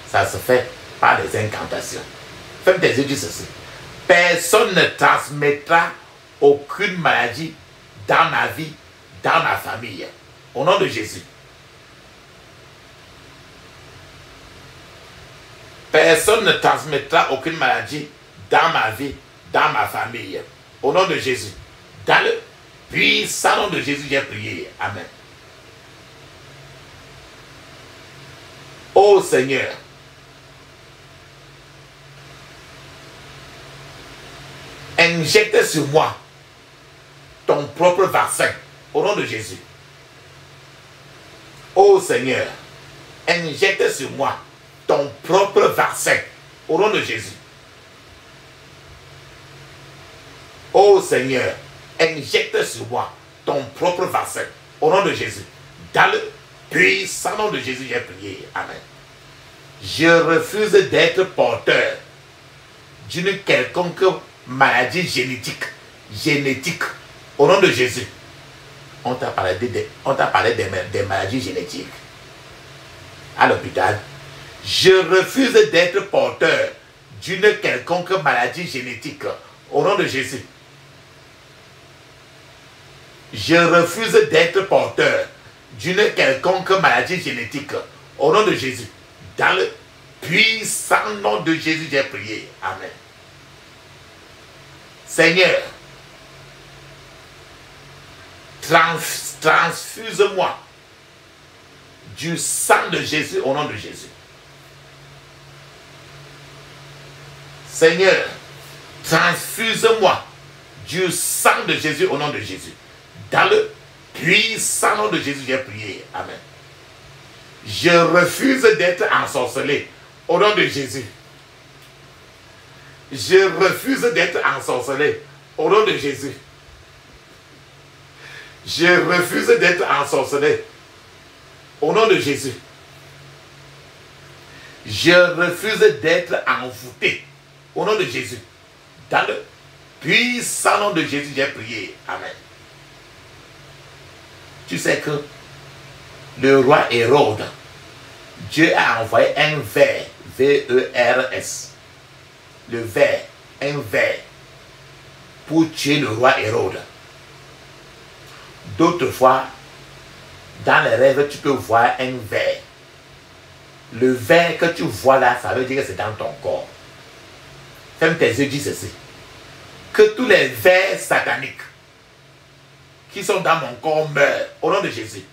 Ça se fait par des incantations. Ferme tes yeux, dis ceci. Personne ne transmettra aucune maladie dans ma vie, dans ma famille. Au nom de Jésus. Personne ne transmettra aucune maladie dans ma vie, dans ma famille. Au nom de Jésus. Dans le puissant nom de Jésus, j'ai prié. Amen. Ô Seigneur, injecte sur moi ton propre vaccin. Au nom de Jésus. Ô Seigneur, injecte sur moi ton propre vaccin. Au nom de Jésus. Ô Seigneur, injecte sur moi ton propre vaccin. Au nom de Jésus. Dans le puissant nom de Jésus, j'ai prié. Amen. Je refuse d'être porteur d'une quelconque maladie génétique. Au nom de Jésus. On t'a parlé des maladies génétiques. À l'hôpital. Je refuse d'être porteur d'une quelconque maladie génétique. Au nom de Jésus. Je refuse d'être porteur d'une quelconque maladie génétique. Au nom de Jésus. Dans le puissant nom de Jésus, j'ai prié. Amen. Seigneur, transfuse-moi du sang de Jésus au nom de Jésus. Seigneur, transfuse-moi du sang de Jésus au nom de Jésus. Dans le puissant nom de Jésus, j'ai prié. Amen. Je refuse d'être ensorcelé au nom de Jésus. Je refuse d'être ensorcelé au nom de Jésus. Je refuse d'être ensorcelé au nom de Jésus. Je refuse d'être envoûté au nom de Jésus. Dans le puissant nom de Jésus, j'ai prié. Amen. Tu sais que le roi Hérode, Dieu a envoyé un ver, V-E-R-S, le ver, un ver, pour tuer le roi Hérode. D'autres fois, dans les rêves, tu peux voir un ver. Le ver que tu vois là, ça veut dire que c'est dans ton corps. Ferme tes yeux, dis ceci. Que tous les vers sataniques qui sont dans mon corps meurent au nom de Jésus.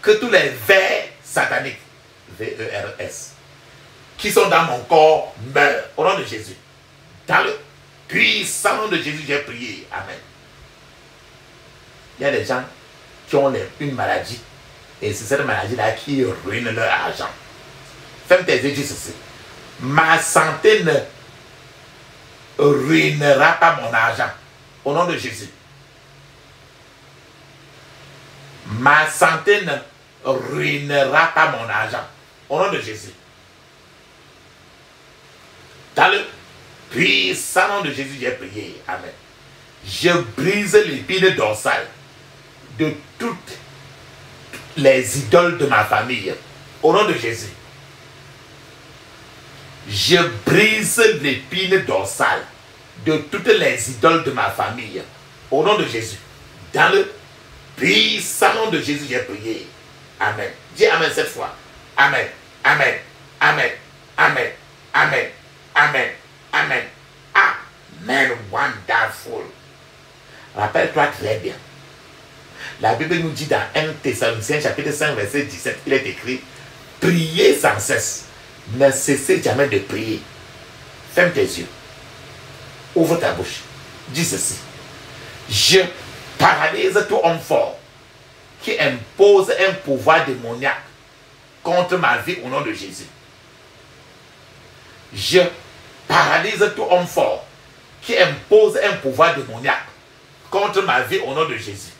Que tous les vers sataniques, V-E-R-S, qui sont dans mon corps meurent au nom de Jésus. Dans le puissant nom de Jésus, j'ai prié. Amen. Il y a des gens qui ont une maladie et c'est cette maladie-là qui ruine leur argent. Ferme tes yeux, dis ceci. Ma santé ne ruinera pas mon argent. Au nom de Jésus. Ma santé ne ruinera pas mon argent. Au nom de Jésus. Dans le puissant nom de Jésus, j'ai prié. Amen. Je brise l'épine dorsale de toutes les idoles de ma famille. Au nom de Jésus. Je brise l'épine dorsale de toutes les idoles de ma famille. Au nom de Jésus. Dans le puissant nom de Jésus, j'ai prié. Amen. Dis Amen cette fois. Amen. Amen. Amen. Amen. Amen. Amen. Amen. Amen. Wonderful. Rappelle-toi très bien. La Bible nous dit dans 1 Thessaloniciens chapitre 5 verset 17, il est écrit, priez sans cesse, ne cessez jamais de prier. Ferme tes yeux. Ouvre ta bouche. Dis ceci. Je paralyse tout homme fort qui impose un pouvoir démoniaque contre ma vie au nom de Jésus. Je paralyse tout homme fort qui impose un pouvoir démoniaque contre ma vie au nom de Jésus.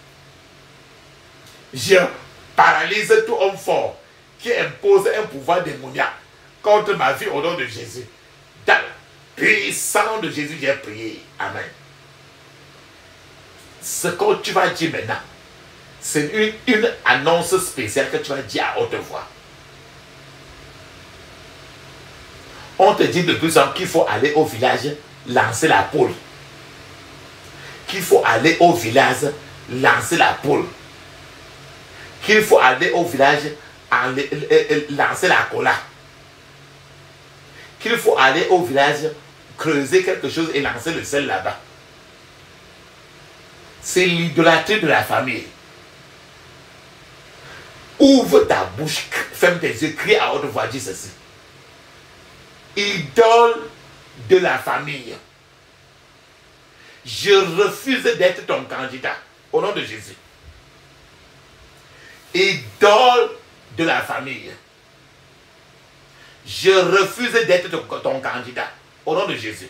Je paralyse tout homme fort qui impose un pouvoir démoniaque contre ma vie au nom de Jésus. Dans le puissant nom de Jésus, j'ai prié. Amen. Ce que tu vas dire maintenant, c'est une annonce spéciale que tu vas dire à haute voix. On te dit de plus en plus qu'il faut aller au village lancer la poule. Qu'il faut aller au village lancer la poule. Qu'il faut aller au village lancer la cola. Qu'il faut aller au village creuser quelque chose et lancer le sel là-bas. C'est l'idolâtrie de la famille. Ouvre ta bouche, ferme tes yeux, crie à haute voix, dis ceci. Idole de la famille. Je refuse d'être ton candidat. Au nom de Jésus. Idole de la famille. Je refuse d'être ton candidat. Au nom de Jésus.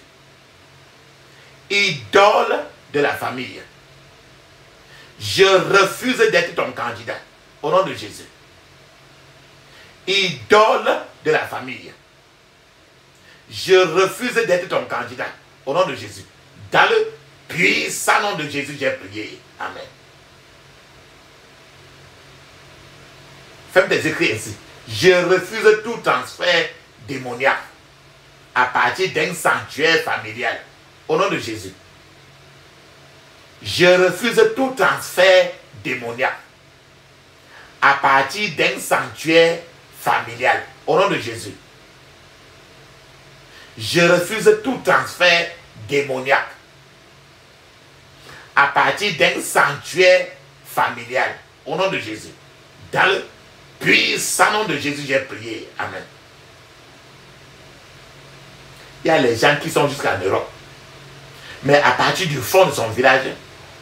Idole de la famille. Je refuse d'être ton candidat. Au nom de Jésus. Idole de la famille. Je refuse d'être ton candidat. Au nom de Jésus. Dans le puissant nom de Jésus, j'ai prié. Amen. Fais des écrits ainsi. Je refuse tout transfert démoniaque à partir d'un sanctuaire familial. Au nom de Jésus. Je refuse tout transfert démoniaque à partir d'un sanctuaire familial. Au nom de Jésus. Je refuse tout transfert démoniaque à partir d'un sanctuaire familial. Au nom de Jésus. Dans le puissant nom de Jésus, j'ai prié. Amen. Il y a les gens qui sont jusqu'en Europe. Mais à partir du fond de son village,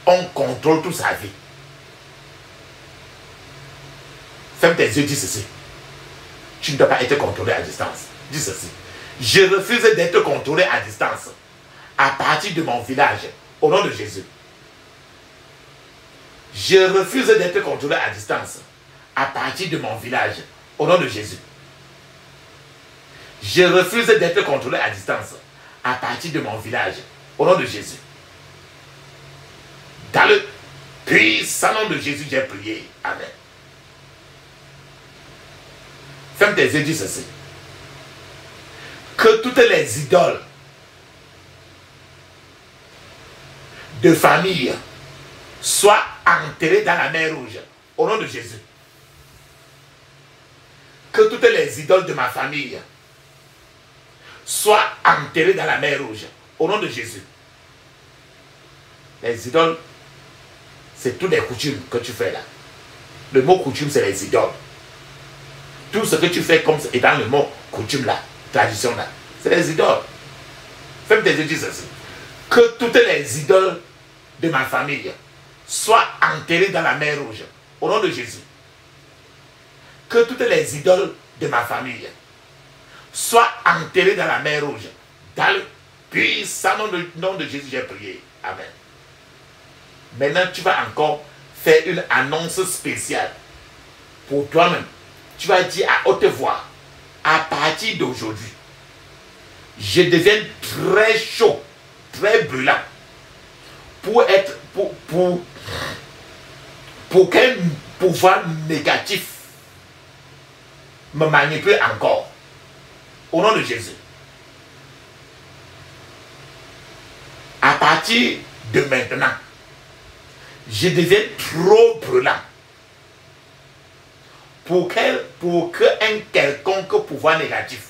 on contrôle toute sa vie. Ferme tes yeux, dis ceci. Tu ne dois pas être contrôlé à distance. Dis ceci. Je refuse d'être contrôlé à distance. À partir de mon village. Au nom de Jésus. Je refuse d'être contrôlé à distance. À partir de mon village. Au nom de Jésus. Je refuse d'être contrôlé à distance. À partir de mon village. Au nom de Jésus. Dans le puissant nom de Jésus, j'ai prié. Amen. Ferme tes yeux, dis ceci. Que toutes les idoles de famille soient enterrées dans la mer Rouge. Au nom de Jésus. Que toutes les idoles de ma famille soient enterrées dans la mer Rouge. Au nom de Jésus. Les idoles, c'est toutes les coutumes que tu fais là. Le mot coutume, c'est les idoles. Tout ce que tu fais comme étant le mot coutume là, tradition là, c'est les idoles. Fais tes yeux, dis ceci. Que toutes les idoles de ma famille soient enterrées dans la mer Rouge. Au nom de Jésus. Que toutes les idoles de ma famille soient enterrées dans la mer Rouge. Dans le puissant nom de Jésus, j'ai prié. Amen. Maintenant, tu vas encore faire une annonce spéciale pour toi-même. Tu vas dire à haute voix, à partir d'aujourd'hui, je deviens très chaud, très brûlant, pour qu'un pouvoir négatif me manipule encore. Au nom de Jésus. À partir de maintenant, je deviens trop brûlant pour qu'un quelconque pouvoir négatif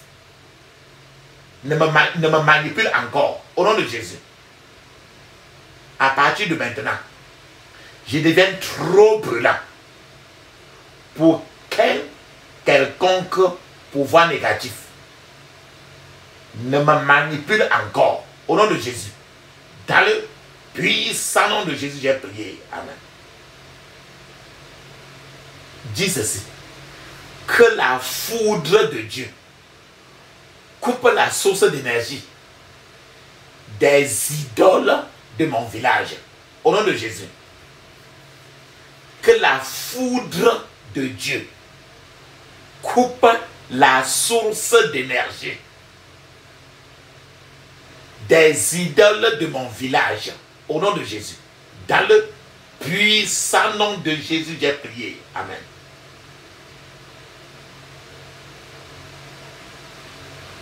ne me manipule encore. Au nom de Jésus. À partir de maintenant, je deviens trop brûlant pour quelconque pouvoir négatif ne me manipule encore. Au nom de Jésus. Dans le puissant nom de Jésus, j'ai prié. Amen. Dis ceci. Que la foudre de Dieu coupe la source d'énergie des idoles de mon village. Au nom de Jésus. Que la foudre de Dieu coupe la source d'énergie des idoles de mon village. Au nom de Jésus. Dans le puissant nom de Jésus, j'ai prié. Amen.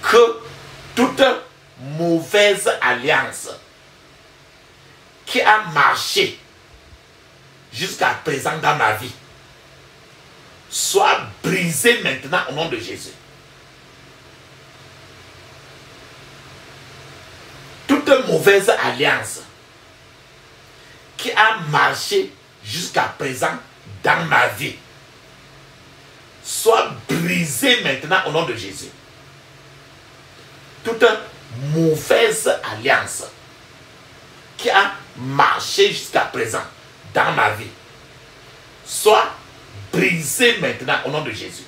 Que toute mauvaise alliance qui a marché jusqu'à présent dans ma vie soit brisée maintenant au nom de Jésus. Toute mauvaise alliance qui a marché jusqu'à présent dans ma vie soit brisée maintenant au nom de Jésus. Toute mauvaise alliance qui a marché jusqu'à présent dans ma vie soit brisée maintenant au nom de Jésus.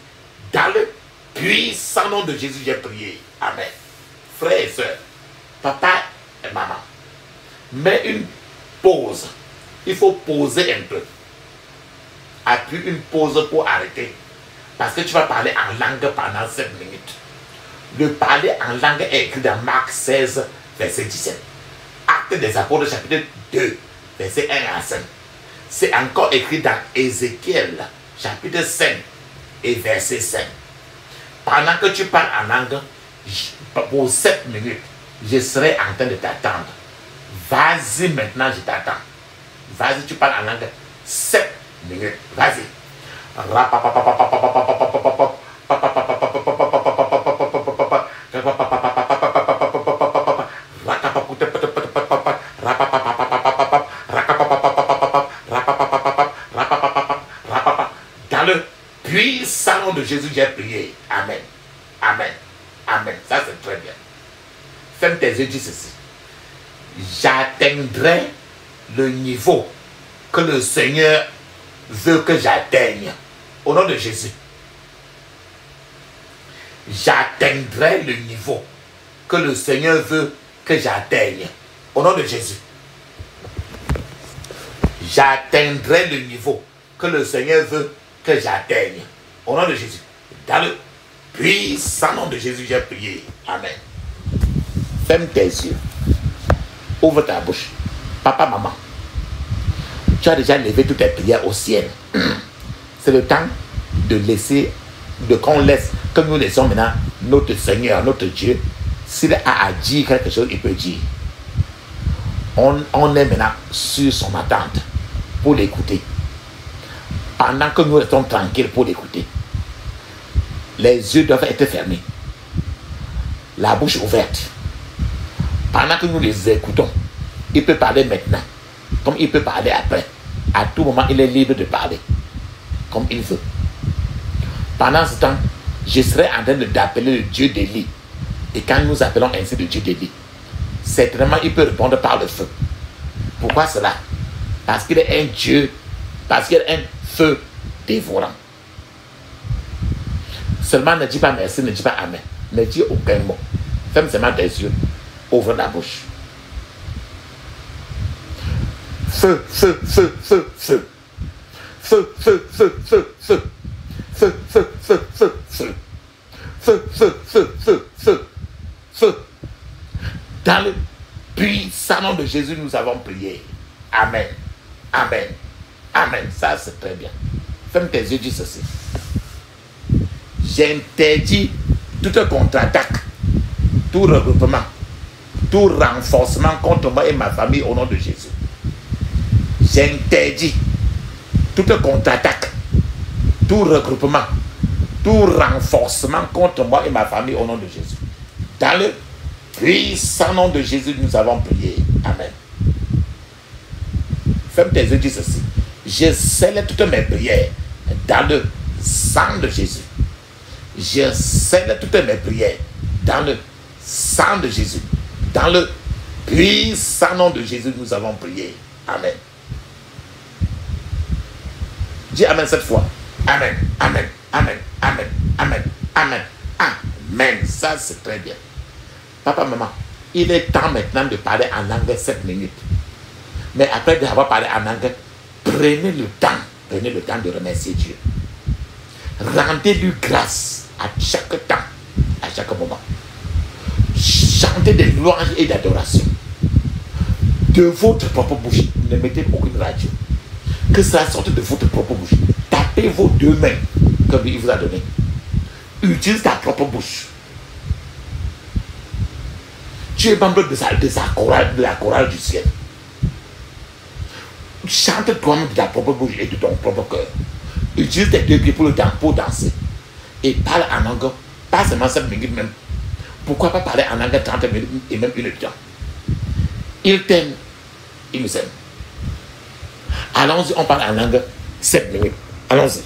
Dans le puissant nom de Jésus, j'ai prié. Amen. Frères et sœurs, papa et maman, mets une pause. Il faut poser un peu. Appuie une pause pour arrêter. Parce que tu vas parler en langue pendant 7 minutes. Le parler en langue est écrit dans Marc 16, verset 17. Acte des Apôtres, chapitre 2, verset 1 à 5. C'est encore écrit dans Ézéchiel, chapitre 5 et verset 5. Pendant que tu parles en langue, pour 7 minutes, je serai en train de t'attendre. Vas-y maintenant, je t'attends. Vas-y, tu parles en langue 7 minutes. Vas-y. Dans le puissant nom de Jésus, j'ai prié. Amen. Amen. Amen. Ça, c'est très bien. Ferme tes yeux, dis ceci. J'atteindrai le niveau que le Seigneur veut que j'atteigne. Au nom de Jésus. J'atteindrai le niveau que le Seigneur veut que j'atteigne. Au nom de Jésus. J'atteindrai le niveau que le Seigneur veut que j'atteigne. Au nom de Jésus. Dans le puissant nom de Jésus, j'ai prié. Amen. Ferme tes yeux. Ouvre ta bouche. Papa, maman, tu as déjà levé toutes tes prières au ciel. C'est le temps de laisser, que nous laissons maintenant notre Seigneur, notre Dieu. S'il a à dire quelque chose, il peut dire. On est maintenant sur son attente pour l'écouter. Pendant que nous restons tranquilles pour l'écouter, les yeux doivent être fermés, la bouche ouverte. Pendant que nous les écoutons, il peut parler maintenant, comme il peut parler après. À tout moment, il est libre de parler, comme il veut. Pendant ce temps, je serai en train d'appeler le Dieu d'Élie. Et quand nous appelons ainsi le Dieu d'Élie, certainement il peut répondre par le feu. Pourquoi cela? Parce qu'il est un Dieu, parce qu'il est un feu dévorant. Seulement ne dis pas merci, ne dis pas amen. Ne dis aucun mot. Ferme seulement tes yeux. Ouvre la bouche. Feu, feu, feu, feu, feu. Feu, feu, feu, feu, feu. Feu, feu, feu, feu, feu. Feu, feu, feu, feu, feu. Feu. Dans le puissant nom de Jésus, nous avons prié. Amen. Amen. Amen. Ça, c'est très bien. Ferme tes yeux, dis ceci. J'interdis toute contre-attaque, tout regroupement, tout renforcement contre moi et ma famille au nom de Jésus. J'interdis toute contre-attaque, tout regroupement, tout renforcement contre moi et ma famille au nom de Jésus. Dans le puissant nom de Jésus, nous avons prié. Amen. Ferme tes yeux, dis ceci. Je scelle toutes mes prières dans le sang de Jésus. Je scelle toutes mes prières dans le sang de Jésus. Dans le puissant nom de Jésus, nous avons prié. Amen. Dis Amen cette fois. Amen, Amen, Amen, Amen, Amen, Amen, Amen. Ça, c'est très bien. Papa, maman, il est temps maintenant de parler en langue 7 minutes. Mais après d'avoir parlé en langue, prenez le temps de remercier Dieu. Rendez-lui grâce à chaque temps, à chaque moment. Chantez des louanges et d'adoration. De votre propre bouche, ne mettez aucune radio. Que ça sorte de votre propre bouche. Tapez vos deux mains, comme il vous a donné. Utilise ta propre bouche. Tu es membre de la chorale du ciel. Chante toi-même de ta propre bouche et de ton propre cœur. Utilise tes deux pieds pour danser. Et parle en langue, pas seulement 7 minutes même. Pourquoi pas parler en langue 30 minutes et même une temps? Il t'aime, il nous aime. Allons-y, on parle en langue 7 minutes. Allons-y.